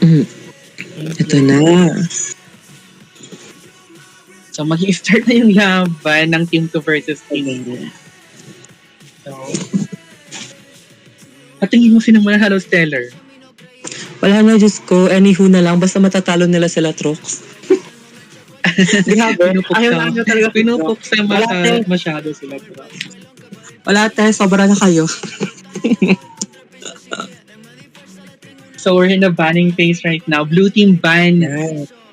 Mm, ito na. So, mag-i-start na yung laban ng Team 2 versus Team 2. So, patingin mo sino mananalo, Stellar? Wala na, Diyos ko. Anywho na lang. Basta matatalo nila sila, Trox. Grabe. Ayaw na nyo talaga. Pinupuksa masyado sila. Wala tayo. Sobra na kayo. So, we're in the banning phase right now. Blue team ban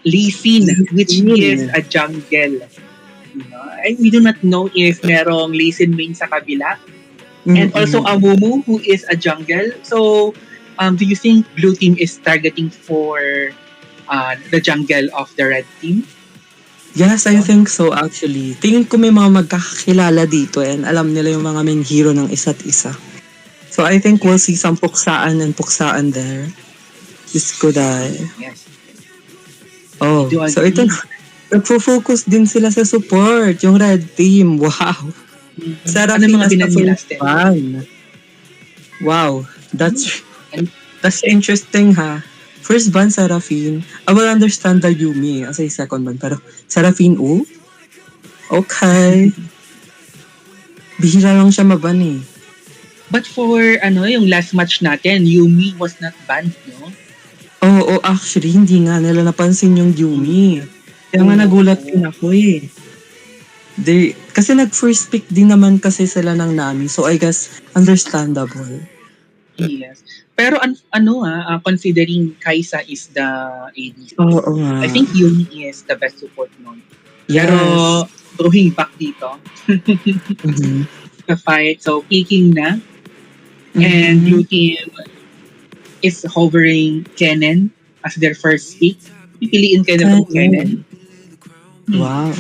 Lee Sin, which is a jungle. We do not know if merong Lee Sin main sa kabila. And also Amumu, who is a jungle. So, do you think blue team is targeting for the jungle of the red team? Yes, I think so actually. Tingin ko may mga magkakakilala dito and alam nila yung mga main hero ng isa't isa. So I think we'll see some puksaan and puksaan there. Diyos ko dahil. Yes. Oh, so ito na. Nagfo-focus din sila sa support, yung red team. Wow. Seraphine mga as the first binanila, ban. Wow. That's interesting ha. First ban, Seraphine. I will understand the Yumi as a second ban. Pero Seraphine, okay. Bihira lang siya maban eh. But for yung last match natin, Yumi was not banned, no? Oo, actually, hindi nga nila napansin yung Yumi. Kaya nga nagulat din ako eh. Kasi nag-first pick din naman kasi sila ng Nami. So I guess, understandable. Yes. Pero considering Kaisa is the AD, nga. I think Yumi is the best support nun. Yes. Pero going back dito, the fight, so picking na, and blue team is hovering Kennen as their first pick. Pipiliin kayo na po Kennen. Wow.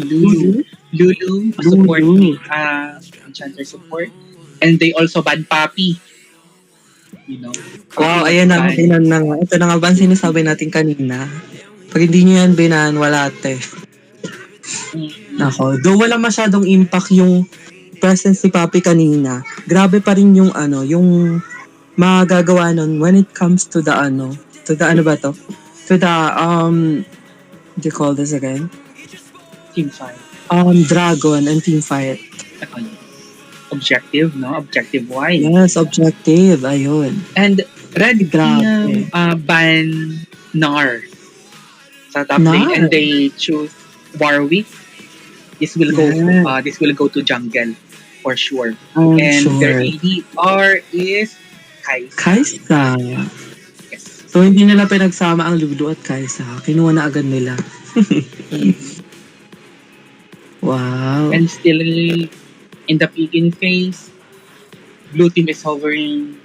Lulu. A support, enchanter support. And they also ban Papi. Wow, ayan na. Ito na nga ba ang sinasabi natin kanina? Pag hindi nyo yan binan, wala te. Nako, though wala masyadong impact yung presence ni Papi kanina, grabe pa rin yung yung magagawa nun when it comes to the what do you call this again? Team fight. Dragon and team fight. Objective, no? Objective-wise. Yes, objective. Ayun. And red team ban Nar sa top lane, and they choose Warwick. This will go to jungle for sure. Their ADR is Kaisa. Yes. So hindi nila pinagsama ang Lulu at Kaisa. Kinuha na agad nila. Wow. And still in the picking phase, blue team is hovering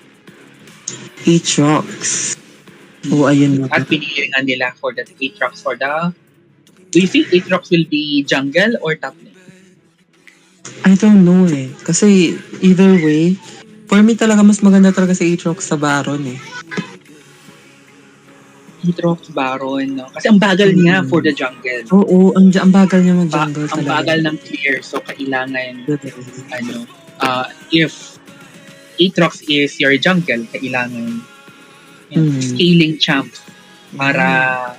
Aatrox. Ayun na. At pinili nga nila for the Aatrox for the... Do you think Aatrox will be jungle or top lane? I don't know eh. Kasi either way, for me talaga mas maganda talaga si Aatrox sa Baron eh. Aatrox Baron, no? Kasi ang bagal niya for the jungle. Oo, ang bagal niya mag-jungle talaga. Ang bagal ng clear, so kailangan, if Aatrox is your jungle, kailangan scaling champ para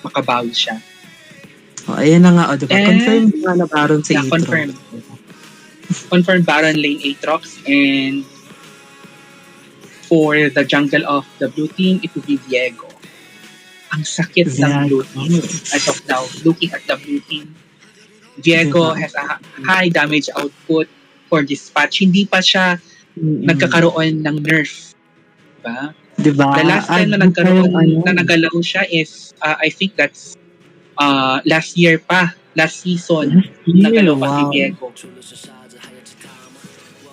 makabawi siya. Ayan na nga, diba? Confirmed nga na Baron si Aatrox. Confirmed Baron lane Aatrox, and for the jungle of the blue team, it will be Viego. Ang sakit ng blue team as of now. Looking at the blue team, Viego has a high damage output for this patch. Hindi pa siya nagkakaroon ng nerf. Diba? The last time na nagalaw siya is, I think that's last year pa. Last season, nagalaw pa si Viego.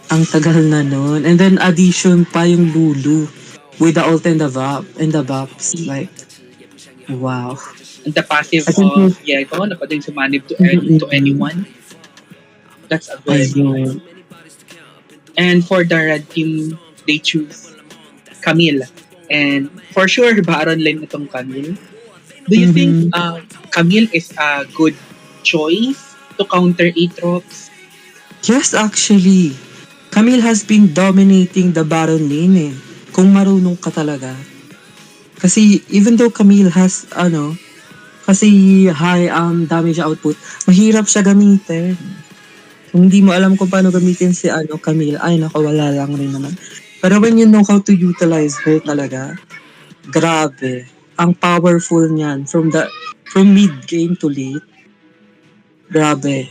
Ang tagal na nun. And then addition pa yung Lulu with the ult and the buffs. Like, wow. And the passive of Viego na pwedeng sumanib to anyone. That's a good. And for the red team, they choose Camille. And for sure, Baron lane itong Camille. Do you think Camille is a good choice to counter Aatrox? Yes, actually. Camille has been dominating the Baron lane eh. Kung marunong ka talaga. Kasi even though Camille has, kasi high damage output, mahirap siya gamitin. Kung hindi mo alam kung paano gamitin si Camille, ay nako, wala lang rin naman. Pero when you know how to utilize her talaga, grabe. Ang powerful niyan from mid game to late. Grabe.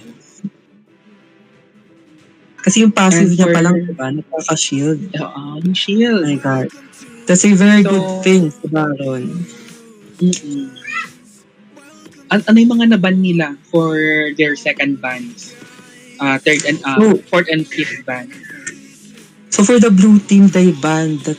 Kasi yung passive And niya pa lang, for- diba? Nagkaka-shield. Yung shield. Oh my God. That's a very So- good thing sa Baron. Mm-mm. Ano yung mga naban nila for their second bans? Third and Oh. fourth and fifth ban. So for the blue team, they banned the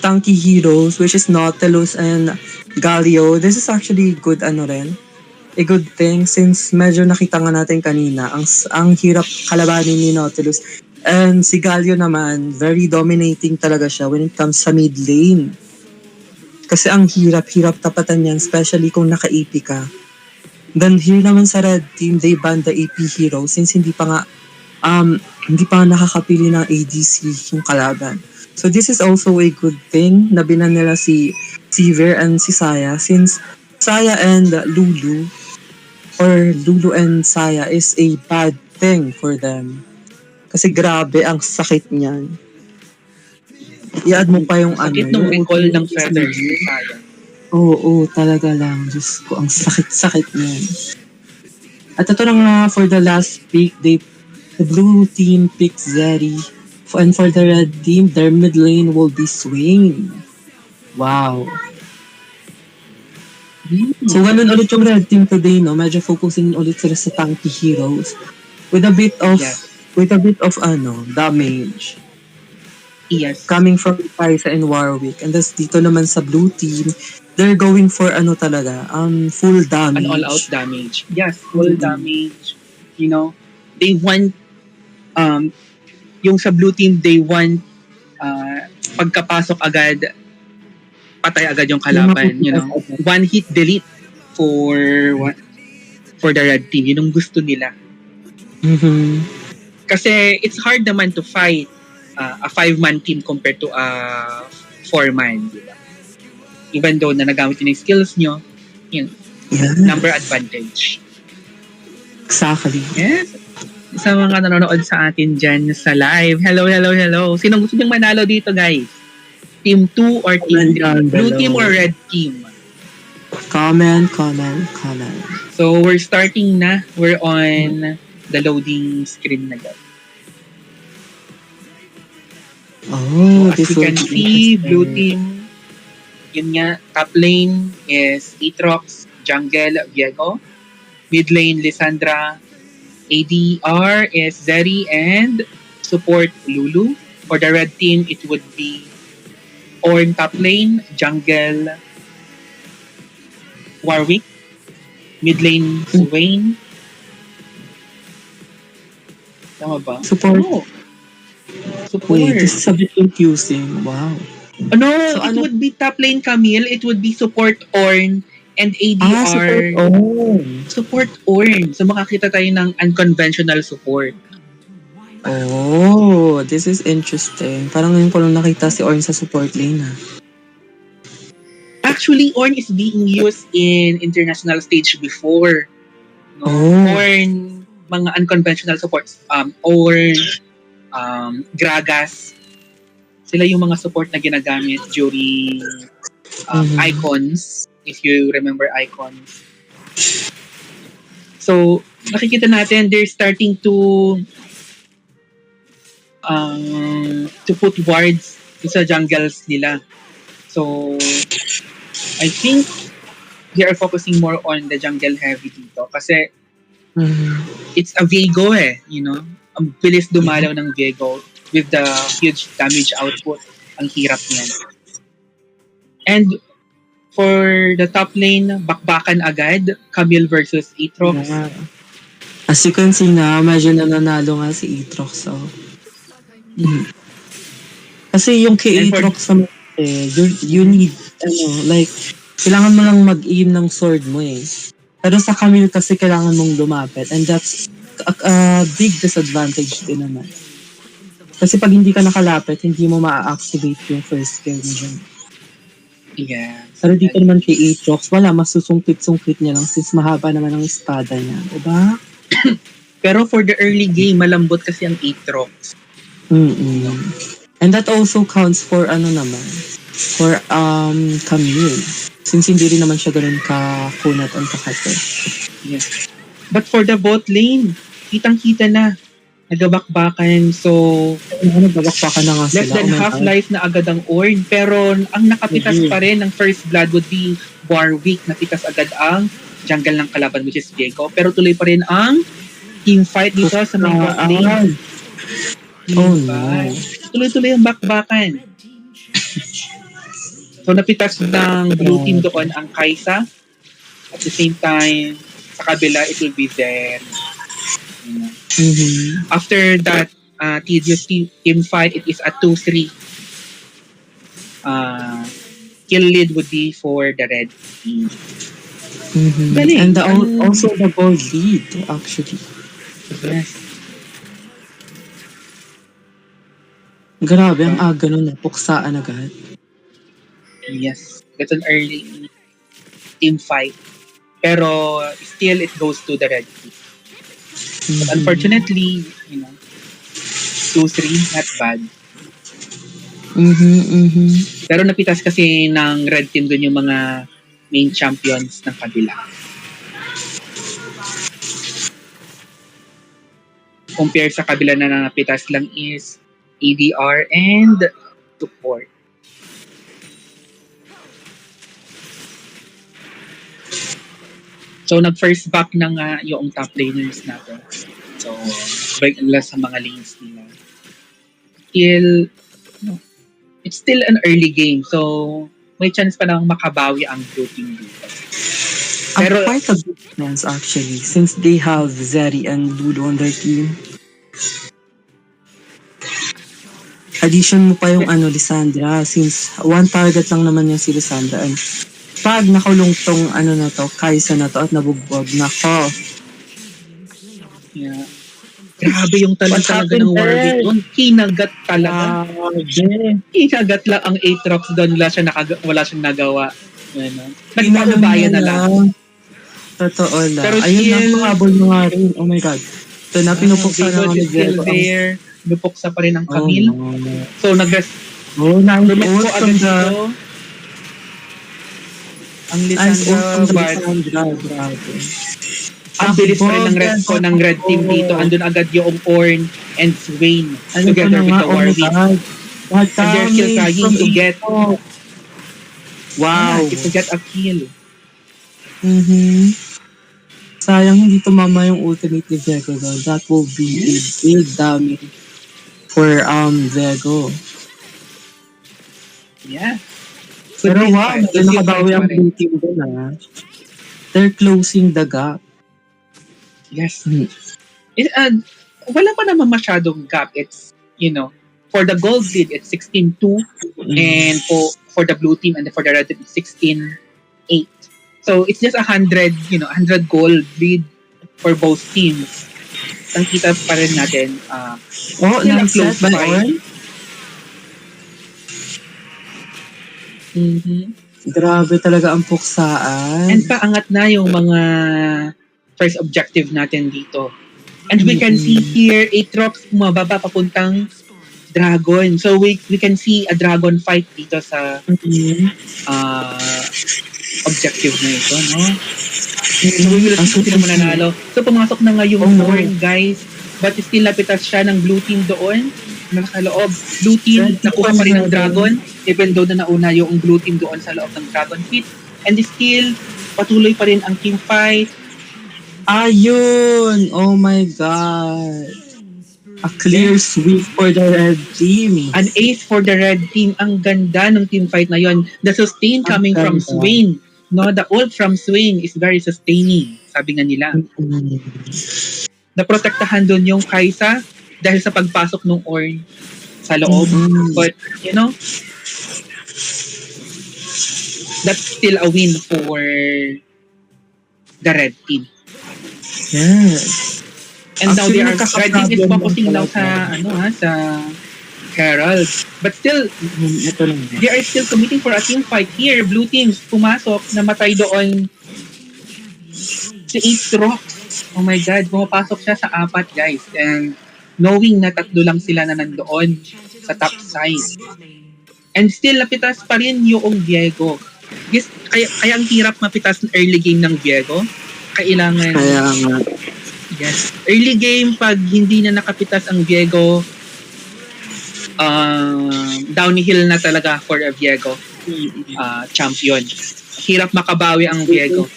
tanky heroes, which is Nautilus and Galio. This is actually good a good thing since medyo nakita nga natin kanina, ang hirap kalabanin ni Nautilus. And si Galio naman, very dominating talaga siya when it comes sa mid lane. Kasi ang hirap tapatan yan, especially kung naka-AP ka. Then here naman sa red team, they banned the AP hero since hindi pa nga nakakapili ng ADC yung kalaban. So this is also a good thing na binan nila si Sivir and si Saya since Saya and Lulu or Lulu and Saya is a bad thing for them. Kasi grabe ang sakit niyan. I-add mo pa yung Sakit nung recall ng feathers. Sayang. Oo, talaga lang. Diyos ko, ang sakit-sakit niyan. At ito na nga, for the last pick, the blue team picked Zeri. And for the red team, their mid lane will be Swain. Wow. So, ganun ulit yung red team today, no? Medyo focusing ulit sila sa tanky heroes. With a bit of, damage. Yes. Coming from Kai'Sa and Warwick. And that's dito naman sa blue team, they're going for full damage. An all-out damage. Yes, full damage. You know, they want, yung sa blue team, they want, pagkapasok agad, patay agad yung kalaban. You know, one hit delete for the red team. Yun ang gusto nila. Mm-hmm. Kasi it's hard naman to fight a 5-man team compared to a 4-man, di ba? Even though na nagamit yun yung skills nyo, yun, number advantage. Exactly. Yes. Sa mga nanonood sa atin dyan sa live, hello. Sinong gusto niyong manalo dito, guys? Team 2 or Team 3? Blue team or red team? Comment. So, we're starting na. We're on the loading screen na guys. Oh, As you can see, blue team, yun nga, top lane is Aatrox, jungle, Viego. Mid lane, Lissandra. ADR is Zeri and support Lulu. For the red team, it would be Ornn top lane, jungle, Warwick. Mid lane, Swain. Tama ba? Support. Oh. Support. Wait, this is a bit confusing. Wow. No, it would be top lane Camille, it would be support Ornn, and ADR. Support Ornn. So makakita tayo ng unconventional support. Oh, this is interesting. Parang ngayon ko lang nakita si Ornn sa support lane, ha? Actually, Ornn is being used in international stage before. No? Oh. Ornn, mga unconventional supports. Ornn, Gragas. Sila yung mga support na ginagamit during Icons, if you remember Icons. So, nakikita natin, they're starting to put wards sa jungles nila. So, I think they are focusing more on the jungle heavy dito kasi it's a Viego you know? Ang bilis dumalaw ng Viego with the huge damage output. Ang hirap niyan. And for the top lane, bakbakan agad, Camille versus Aatrox. Yeah. As you can see na, medyo nananalo nga si Aatrox. So. Kasi yung kay Aatrox naman, you need, kailangan mo lang mag-aim ng sword mo eh. Pero sa Camille kasi kailangan mong lumapit. And that's a big disadvantage din naman. Kasi pag hindi ka nakalapit, hindi mo ma-activate yung first skill mo dyan. Yeah. Pero dito naman kay Aatrox, wala, masusungkit-sungkit niya lang since mahaba naman ang espada niya. Diba? Pero for the early game, malambot kasi ang Aatrox. Mm-mm. And that also counts for ano naman, for Camille. Since hindi rin naman siya ganun kakunat ang kakate. Yes. But for the bot lane, kitang-kita na. Nagabakbakan. So, Nagbabakbakan na nga less sila. than Oh my half God. life na agad ang Ornn. Pero ang nakapitas Mhm. pa rin ng first blood would be Warwick. Napitas agad ang jungle ng kalaban, which is Diego. Pero tuloy pa rin ang team fight dito sa may bot lane. Oh Team no. fight. Tuloy-tuloy ang bakbakan. So napitas ng blue team doon ang Kai'Sa. At the same time, sa kabila, it will be there. Mhm. After that tedious team fight, it is a 2-3. Kill lead would be for the red team. Mhm. Galing. And also the gold lead, actually. Yes. Grabe, ang aga nun, napuksaan agad. Yes. That's an early team fight. Pero still, it goes to the red team. But unfortunately, 2-3, not bad. Pero napitas kasi ng red team dun yung mga main champions ng kabila. Compare sa kabila na napitas lang is ADR and support. So, nag-first back na nga yung top laners natin. So, break nila sa mga lanes nila. It's still an early game. So, may chance pa nang makabawi ang blue team dito. Pero quite a big chance actually, since they have Zeri and Lulu on their team. Addition mo pa yung Lissandra, since one target lang naman yung si Lissandra. And pag nakulong tong na to, Kai'Sa na to at nabugbog, nako. Yeah. Grabe yung talent talaga ng Warwick doon. Kinagat talaga. Kinagat lang ang Aatrox doon. Wala siyang nagawa. Nagpaubaya na lang. Totoo lang. Pero ayun still, na, pakabol mo nga rin. Oh my God. So, napinupuksa na is still there. Pinupuksa pa rin ang Camille. Oh, no. So, nag-rest. Nag-ult agad from the... dito. Ang Lissandra, Grabe. ang bilis pa rin ng respo ng red team dito. Andun agad yung Ornn and Swain together with the Warwick. And they're still trying to get to get a kill. Sayang hindi tumama yung ultimate ni Vego doon. That will be a big damage for Vego. Yeah. Pero wow, nakabawi ang blue team doon. They're closing the gap. Yes. Wala pa naman masyadong gap. It's, for the gold lead, it's 16-2. And for the blue team and for the red team, it's 16-8. So, it's just 100 gold lead for both teams. Ang kita pa rin natin. Nice by Ornn? Grabe talaga ang puksaan. And paangat na yung mga first objective natin dito. And we can see here, Aatrox bumababa papuntang dragon. So we can see a dragon fight dito sa objective na ito, no? So we will see sila mananalo. So pumasok na nga yung Ornn, guys. But still napitas siya ng blue team doon. Nakaloob. Blue team, nakuha pa rin ng dragon. Even though na nauna yung blue team doon sa loob ng dragon pit. And still, patuloy pa rin ang team fight. Ayun! Oh my God! A clear sweep for the red team. An ace for the red team. Ang ganda ng team fight na yon. The sustain coming from Swain. No, the ult from Swain is very sustaining. Sabi nga nila. Naprotektahan doon yung Kai'Sa dahil sa pagpasok ng Ornn sa loob. But, that's still a win for the red team. Yes. And now red team is focusing now sa Herald. But still, Ito lang. they are still committing for a team fight here. Blue teams pumasok, namatay doon si Aatrox. Oh my God, pumapasok siya sa 4, guys. And knowing na 3 lang sila na nandoon sa top side. And still, napitas pa rin yung Viego. Yes, kaya ang hirap mapitas ng early game ng Viego. Kailangan... Kaya nga. Yes. Early game, pag hindi na nakapitas ang Viego, downhill na talaga for a Viego champion. Hirap makabawi ang Viego.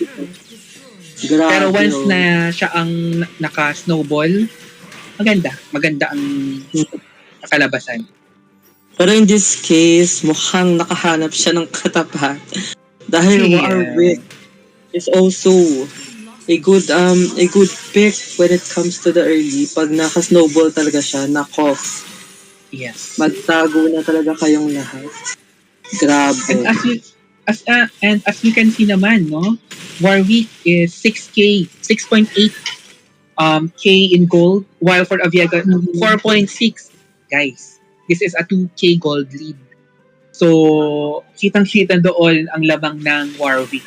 Grabe, Pero once na siya ang naka-snowball, maganda ang kalabasan. Pero in this case, mukhang nakahanap siya ng katapat. Dahil Warwick is also a good pick when it comes to the early. Pag naka-snowball talaga siya, nako. Yes. Magtago na talaga kayong lahat. Grabe. And as you can see naman, no, Warwick is 6K, 6.8 K in gold, while for Aviaga 4.6. Guys, this is a 2K gold lead. So, kitang-kita doon ang lamang ng Warwick.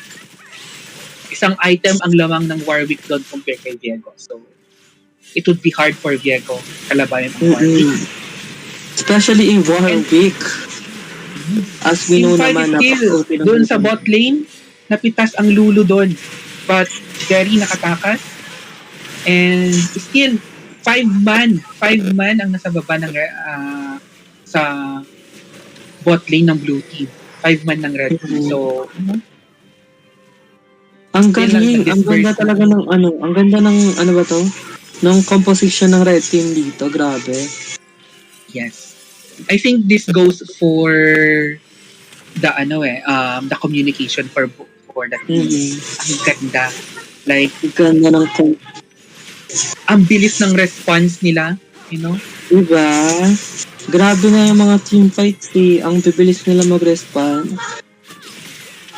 Isang item ang lamang ng Warwick doon compare kay Viego. So, it would be hard for Viego kalabayan ang Warwick. Especially in Warwick. As we know naman, doon sa bot lane, napitas ang Lulu doon. But very nakatakas. And still, 5 man ang nasa baba ng sa bot lane ng blue team. 5 man ng red team. So, ang galing, ang ganda talaga ng ang ganda ng ba to? Ng composition ng red team dito, grabe. Yes. I think this goes for the the communication for the team. Ang ganda. Like, ganda ng ang bilis ng response nila, you know? Diba? Grabe na yung mga team fights ang bibilis nila mag-respond.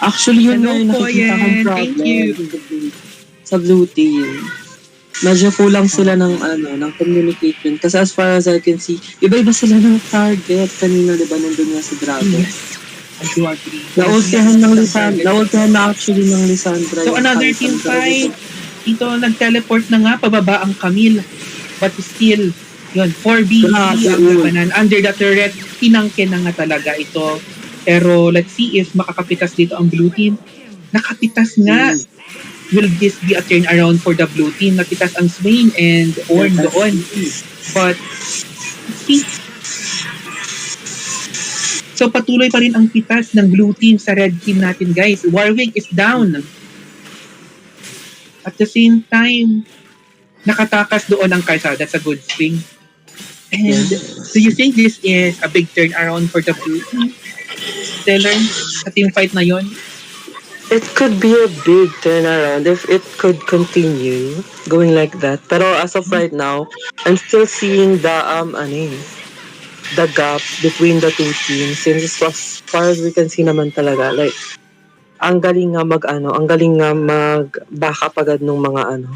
Actually, yun na yung nakikita kong problem sa blue team. Medyo kulang sila ng communication. Kasi as far as I can see, iba-iba sila ng target. Kanina, diba, nandun nga si Drago. I do agree. Naultihan na actually ng Lissandra. So, another team fight. Ito, nag-teleport na nga, pababa ang Camille. But still, yun, 4B ang labanan. Under the turret, tinangke na nga talaga ito. Pero let's see if makakapitas dito ang blue team. Nakapitas nga. Will this be a turnaround for the blue team? Napitas ang Swain and Orn doon. But, see, so patuloy pa rin ang pitas ng blue team sa red team natin, guys. Warwick is down. At the same time, nakatakas doon ang Kai'Sa. That's a good thing. And do you think this is a big turnaround for the blue team? Stellar, sa team fight na yon? It could be a big turnaround if it could continue going like that. Pero as of right now, I'm still seeing the gap between the two teams, since as far as we can see naman talaga, like, ang galing nga mag-back up agad nung mga ng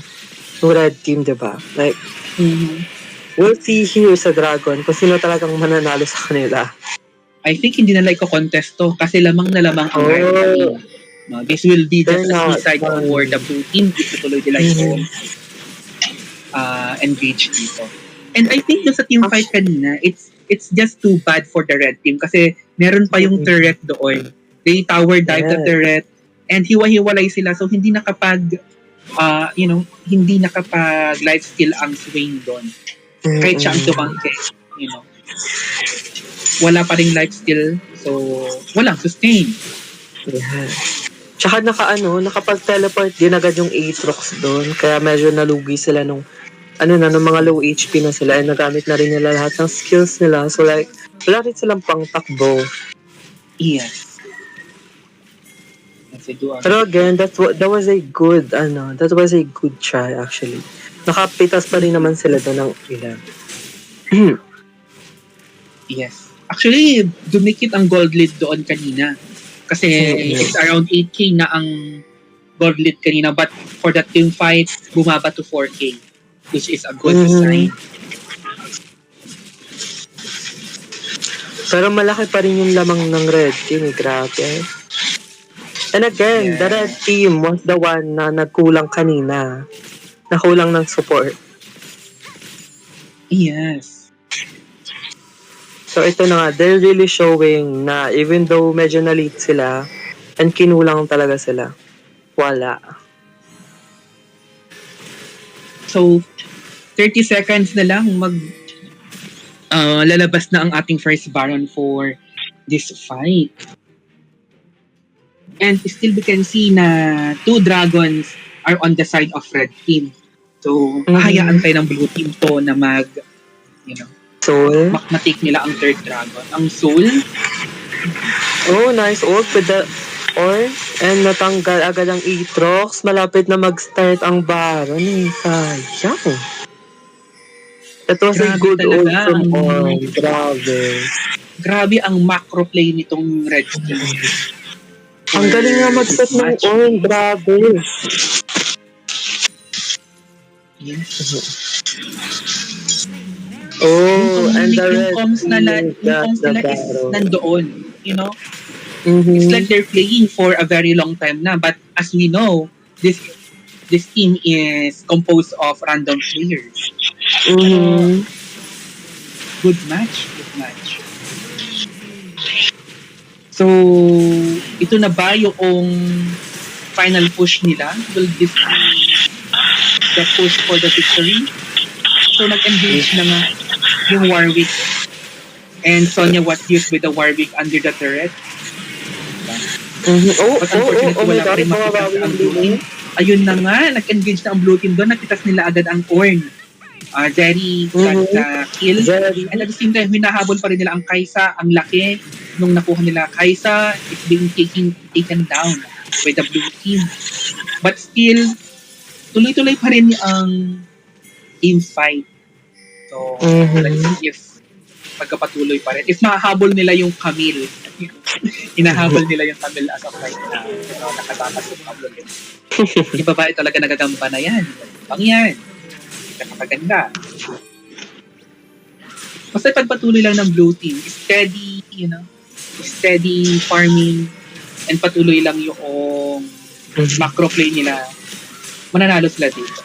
red team, diba? Like, we'll see here sa Dragon kung sino talagang mananalo sa kanila. I think hindi na like contest to kasi lamang na lamang ang red team. No, this will be just a side for the blue team. Dito tuloy nila yung engage dito. And I think sa team fight kanina, it's just too bad for the red team kasi meron pa yung turret doon. They tower dive the turret and hiwa-hiwalay sila, so hindi nakapag hindi nakapag lifesteal ang Swain doon. Kahit siya ang tumangke, wala pa ring lifesteal, so walang sustain. Yeah. Tsaka nakapag-teleport din agad yung Aatrox doon, kaya medyo nalugi sila nung mga low HP na sila, and nagamit na rin nila lahat ng skills nila, so like wala rin silang pang takbo. Yes. Pero again, that was a good try actually. Nakapitas pa rin naman sila doon ng ilan. Yes. Actually, dumikit ang gold lead doon kanina. Kasi it's around 8K na ang gold lead kanina, but for that team fight, bumaba to 4K, which is a good sign. Pero malaki pa rin yung lamang ng red team. Grabe. And again, the red team was the one na nagkulang kanina. Nakulang ng support. Yes. So ito na nga, they're really showing na even though medyo na-late sila, and kinulang talaga sila. Wala. So, 30 seconds na lang lalabas na ang ating first Baron for this fight. And still we can see na 2 dragons are on the side of red team. So, hahayaan tayo ng blue team to na Soul. matake nila ang third dragon. Ang Soul. Oh, nice ult with the or and natanggal agad ang Aatrox. Malapit na mag-start ang Baron. Sayang. That was a good ult from Ornn. Grabe. Grabe ang macro play nitong red team. Ang galing nga mag-set ng Ornn. Grabe. Yes. Oh, and the red comms nila is nandoon. It's like they're playing for a very long time na. But as we know, this team is composed of random players. Good match. So, ito na ba yung final push nila? Will this be the push for the victory? So, nag-engage na nga yung Warwick and Sonya was used with the Warwick under the turret. But unfortunately, wala pa rin makitas ang blue team. Ayun na nga, nag-engage na ang blue team doon. Nakitas nila agad ang Ornn. Jerry got the kill. And at the same time, hinahabol pa rin nila ang Kai'Sa. Ang laki nung nakuha nila. Kai'Sa is being taken down by the blue team. But still, tuloy-tuloy pa rin ang team fight. So, let's see if pagkapatuloy pa rin. If mahahabol nila yung Camille, hinahabol nila yung Camille as of right now. Nakatakas yung Camille. Yung babae talaga nagagamba na yan. Pang yan. Nakakaganda. Basta pagpatuloy lang ng blue team, steady farming, and patuloy lang yung macro play nila, mananalo sila dito.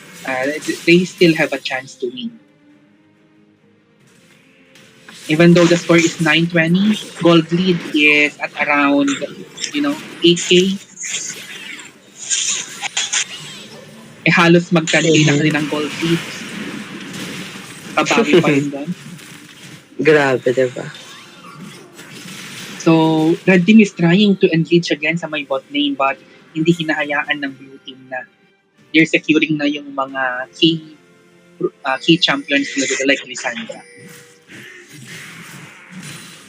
They still have a chance to win. Even though the score is 920, gold lead is at around, 8K. Halos mag-10K na kanilang gold lead. Pabawi pa rin doon. Grabe, diba? So, red team is trying to engage again sa may bot lane but hindi hinahayaan ng blue team na they're securing na yung mga key champions nila like Lissandra.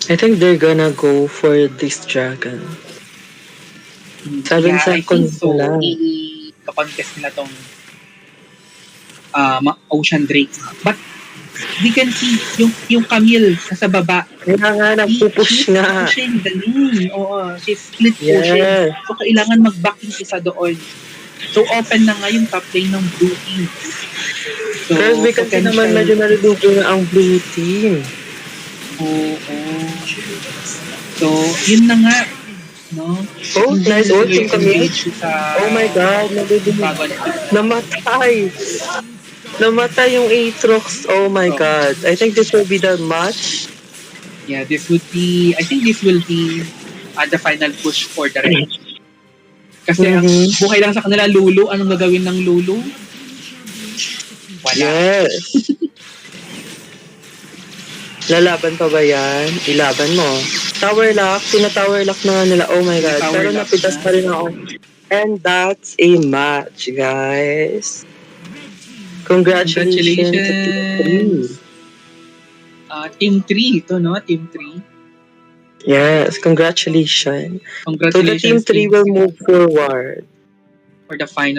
I think they're gonna go for this dragon. 7 seconds so. lang. I-contest nila tong Ocean Drake. But we can see yung Camille nasa baba. Kaya nga, nagpupush nga. She's pushing the lane. Oo, she's split pushing. So, kailangan mag-back yung isa doon. So, open na nga yung top lane ng blue team. So, because we can see naman medyo naridugo na ang blue team. So, yun na nga. No? Oh, nice ult yung Camille. Oh my God, Namatay yung Aatrox. Oh my God. I think this will be the match. Yeah, I think this will be the final push for the red. Kasi ang buhay lang sa kanila, Lulu. Anong gagawin ng Lulu? Wala. Yes. Lalaban pa ba yan? Ilaban mo. Tower lock. Tina-tower lock na nga nila. Oh my God. Pero napitas pa rin ako. And that's a match, guys. Congratulations to Team 3. Team 3 ito, no? Team 3. Yes, congratulations. Congratulations. So the Team 3 will move forward for the final.